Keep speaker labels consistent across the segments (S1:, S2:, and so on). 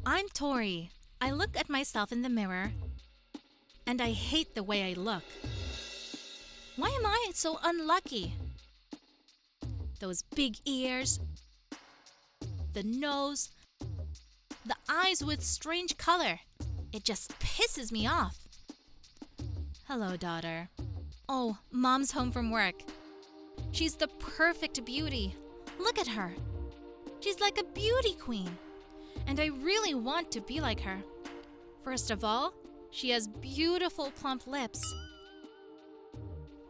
S1: I'm Tori. I look at myself in the mirror and I hate the way I look. Why am I so unlucky? Those big ears, the nose, the eyes with strange color. It just pisses me off. Hello, daughter. Oh, Mom's home from work. She's the perfect beauty. Look at her. She's like a beauty queen. And I really want to be like her. First of all, she has beautiful plump lips.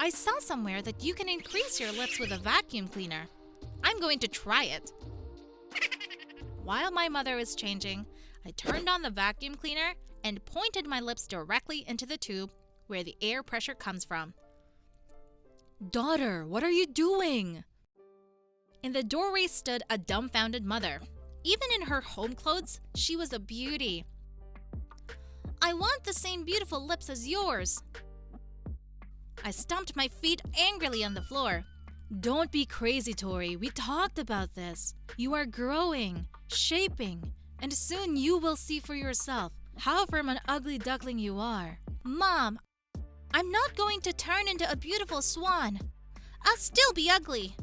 S1: I saw somewhere that you can increase your lips with a vacuum cleaner. I'm going to try it. While my mother was changing, I turned on the vacuum cleaner and pointed my lips directly into the tube where the air pressure comes from. Daughter, what are you doing? In the doorway stood a dumbfounded mother. Even in her home clothes, she was a beauty. I want the same beautiful lips as yours. I stomped my feet angrily on the floor. Don't be crazy, Tori. We talked about this. You are growing, shaping, and soon you will see for yourself how from an ugly duckling you are. Mom, I'm not going to turn into a beautiful swan. I'll still be ugly.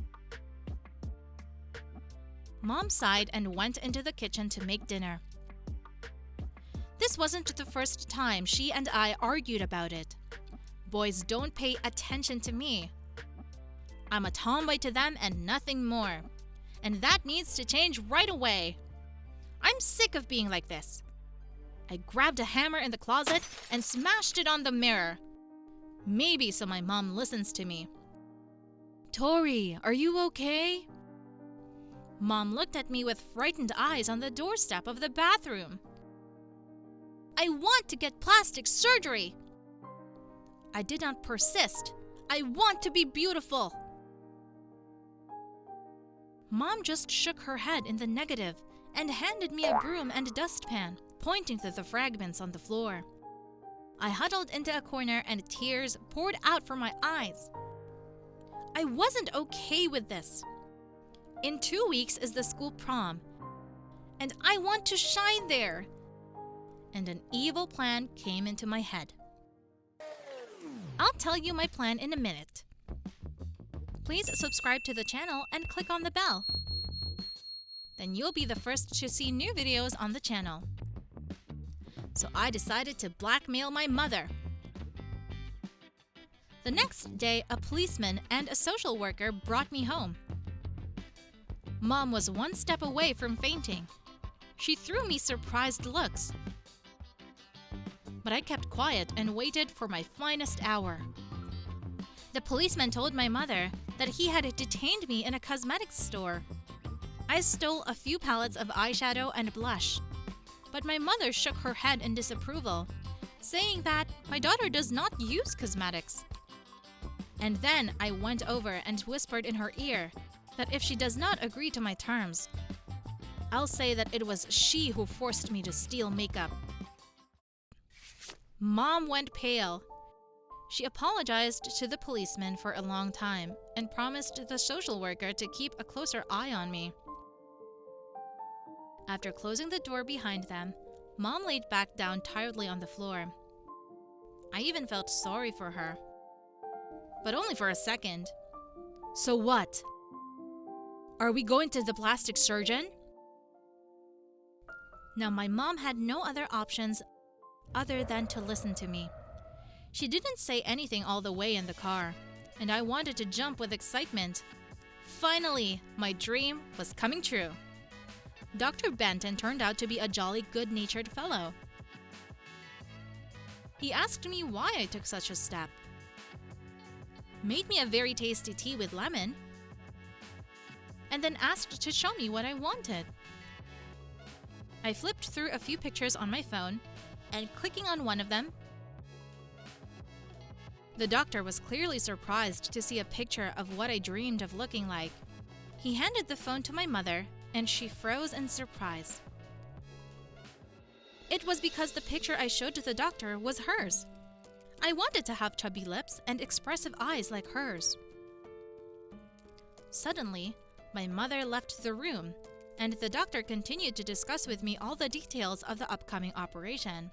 S1: Mom sighed and went into the kitchen to make dinner. This wasn't the first time she and I argued about it. Boys don't pay attention to me. I'm a tomboy to them and nothing more. And that needs to change right away. I'm sick of being like this. I grabbed a hammer in the closet and smashed it on the mirror. Maybe so my mom listens to me. Tori, are you okay? Mom looked at me with frightened eyes on the doorstep of the bathroom. I want to get plastic surgery. I did not persist. I want to be beautiful. Mom just shook her head in the negative and handed me a broom and dustpan, pointing to the fragments on the floor. I huddled into a corner and tears poured out from my eyes. I wasn't okay with this. In 2 weeks is the school prom, and I want to shine there. And an evil plan came into my head. I'll tell you my plan in a minute. Please subscribe to the channel and click on the bell. Then you'll be the first to see new videos on the channel. So I decided to blackmail my mother. The next day, a policeman and a social worker brought me home. Mom was one step away from fainting. She threw me surprised looks. But I kept quiet and waited for my finest hour. The policeman told my mother that he had detained me in a cosmetics store. I stole a few palettes of eyeshadow and blush. But my mother shook her head in disapproval, saying that my daughter does not use cosmetics. And then I went over and whispered in her ear that if she does not agree to my terms, I'll say that it was she who forced me to steal makeup. Mom went pale. She apologized to the policeman for a long time and promised the social worker to keep a closer eye on me. After closing the door behind them, Mom laid back down tiredly on the floor. I even felt sorry for her. But only for a second. So what? Are we going to the plastic surgeon? Now my mom had no other options other than to listen to me. She didn't say anything all the way in the car, and I wanted to jump with excitement. Finally, my dream was coming true. Dr. Benton turned out to be a jolly good-natured fellow. He asked me why I took such a step, made me a very tasty tea with lemon, and then asked to show me what I wanted. I flipped through a few pictures on my phone, and clicking on one of them, the doctor was clearly surprised to see a picture of what I dreamed of looking like. He handed the phone to my mother, and she froze in surprise. It was because the picture I showed to the doctor was hers. I wanted to have chubby lips and expressive eyes like hers. Suddenly, my mother left the room, and the doctor continued to discuss with me all the details of the upcoming operation.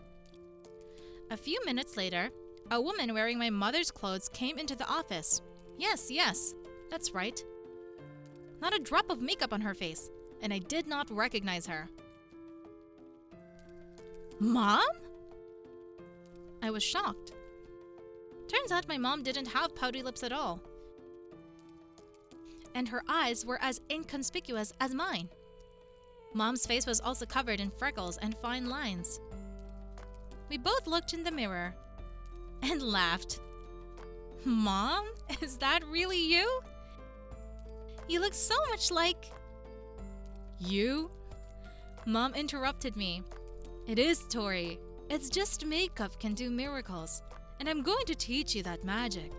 S1: A few minutes later, a woman wearing my mother's clothes came into the office. Yes, that's right. Not a drop of makeup on her face, and I did not recognize her. Mom? I was shocked. Turns out my mom didn't have pouty lips at all. And her eyes were as inconspicuous as mine. Mom's face was also covered in freckles and fine lines. We both looked in the mirror and laughed. Mom, is that really you? You look so much like... You? Mom interrupted me. It is, Tori. It's just makeup can do miracles, and I'm going to teach you that magic.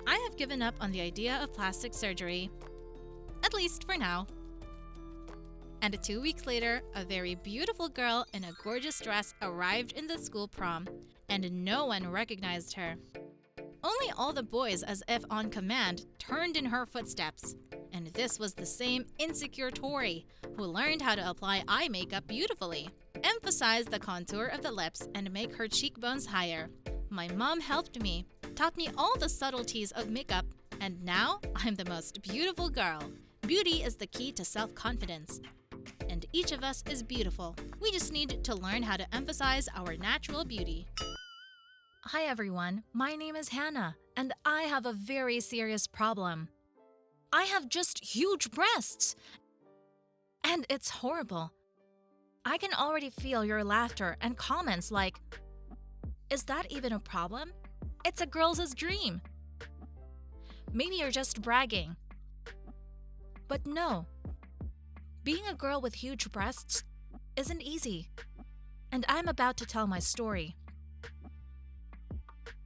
S1: I have given up on the idea of plastic surgery, at least for now. And 2 weeks later, a very beautiful girl in a gorgeous dress arrived in the school prom, and no one recognized her. Only all the boys, as if on command, turned in her footsteps. And this was the same insecure Tori who learned how to apply eye makeup beautifully, emphasize the contour of the lips, and make her cheekbones higher. My mom helped me, taught me all the subtleties of makeup, and now I'm the most beautiful girl. Beauty is the key to self-confidence. And each of us is beautiful. We just need to learn how to emphasize our natural beauty. Hi everyone, my name is Hannah, and I have a very serious problem. I have just huge breasts, and it's horrible. I can already feel your laughter and comments like, "Is that even a problem? It's a girl's dream. Maybe you're just bragging." But no, being a girl with huge breasts isn't easy, and I'm about to tell my story.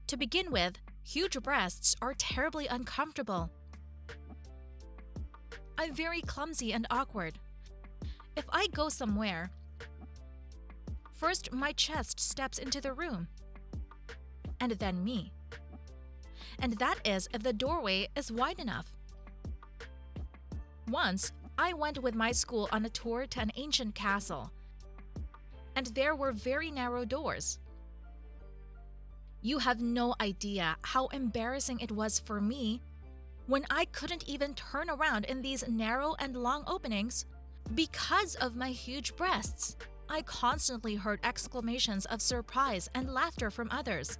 S1: To begin with, huge breasts are terribly uncomfortable. I'm very clumsy and awkward. If I go somewhere, first my chest steps into the room, and then me. And that is if the doorway is wide enough. Once, I went with my school on a tour to an ancient castle, and there were very narrow doors. You have no idea how embarrassing it was for me when I couldn't even turn around in these narrow and long openings because of my huge breasts. I constantly heard exclamations of surprise and laughter from others.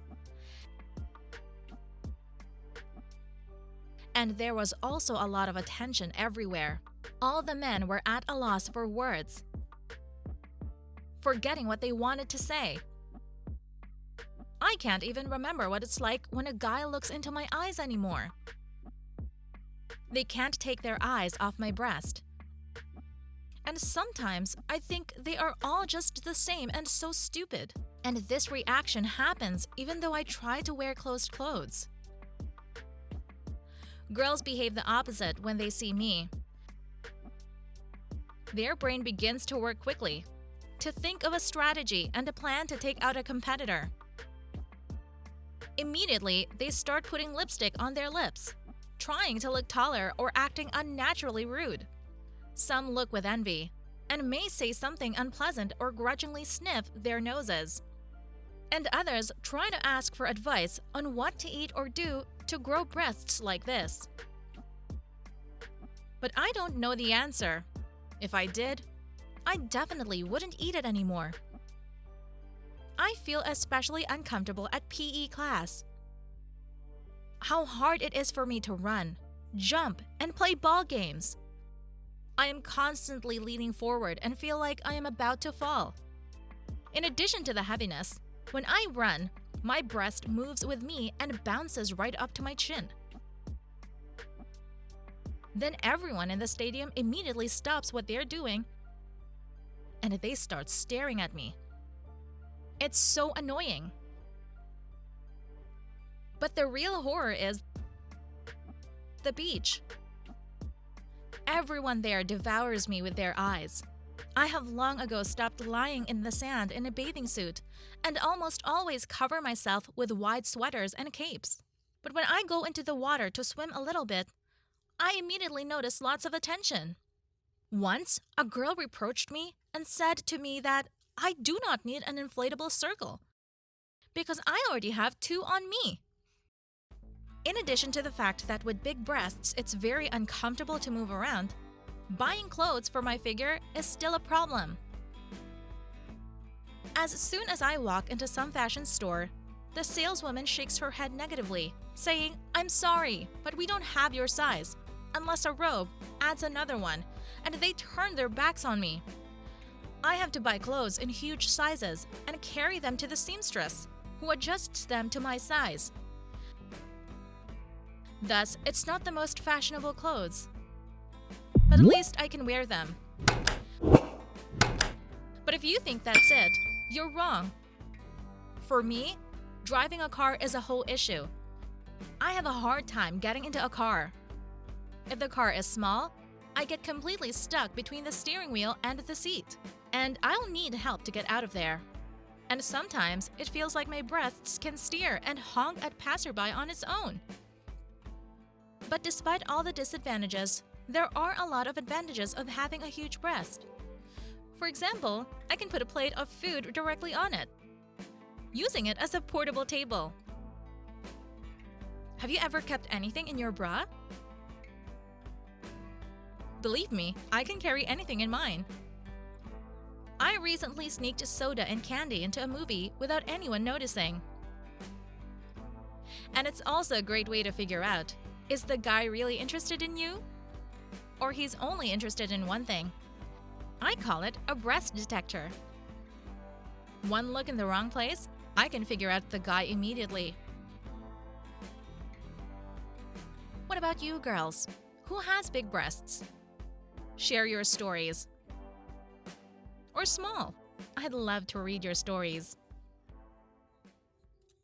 S1: And there was also a lot of attention everywhere. All the men were at a loss for words, forgetting what they wanted to say. I can't even remember what it's like when a guy looks into my eyes anymore. They can't take their eyes off my breast. And sometimes I think they are all just the same and so stupid. And this reaction happens even though I try to wear closed clothes. Girls behave the opposite when they see me. Their brain begins to work quickly, to think of a strategy and a plan to take out a competitor. Immediately, they start putting lipstick on their lips, trying to look taller or acting unnaturally rude. Some look with envy, and may say something unpleasant or grudgingly sniff their noses. And others try to ask for advice on what to eat or do to grow breasts like this. But I don't know the answer. If I did, I definitely wouldn't eat it anymore. I feel especially uncomfortable at PE class. How hard it is for me to run, jump, and play ball games. I am constantly leaning forward and feel like I am about to fall. In addition to the heaviness, when I run, my breast moves with me and bounces right up to my chin. Then everyone in the stadium immediately stops what they're doing and they start staring at me. It's so annoying. But the real horror is the beach. Everyone there devours me with their eyes. I have long ago stopped lying in the sand in a bathing suit and almost always cover myself with wide sweaters and capes. But when I go into the water to swim a little bit, I immediately notice lots of attention. Once, a girl reproached me and said to me that I do not need an inflatable circle because I already have two on me. In addition to the fact that with big breasts it's very uncomfortable to move around, buying clothes for my figure is still a problem. As soon as I walk into some fashion store, the saleswoman shakes her head negatively, saying, "I'm sorry, but we don't have your size," unless a robe adds another one, and they turn their backs on me. I have to buy clothes in huge sizes and carry them to the seamstress, who adjusts them to my size. Thus, it's not the most fashionable clothes, but at least I can wear them. But if you think that's it, you're wrong. For me, driving a car is a whole issue. I have a hard time getting into a car. If the car is small, I get completely stuck between the steering wheel and the seat, and I'll need help to get out of there. And sometimes it feels like my breasts can steer and honk at passerby on its own. But despite all the disadvantages, there are a lot of advantages of having a huge breast. For example, I can put a plate of food directly on it, using it as a portable table. Have you ever kept anything in your bra? Believe me, I can carry anything in mine. I recently sneaked soda and candy into a movie without anyone noticing. And it's also a great way to figure out, is the guy really interested in you? Or he's only interested in one thing? I call it a breast detector. One look in the wrong place, I can figure out the guy immediately. What about you girls? Who has big breasts? Share your stories. Or small. I'd love to read your stories.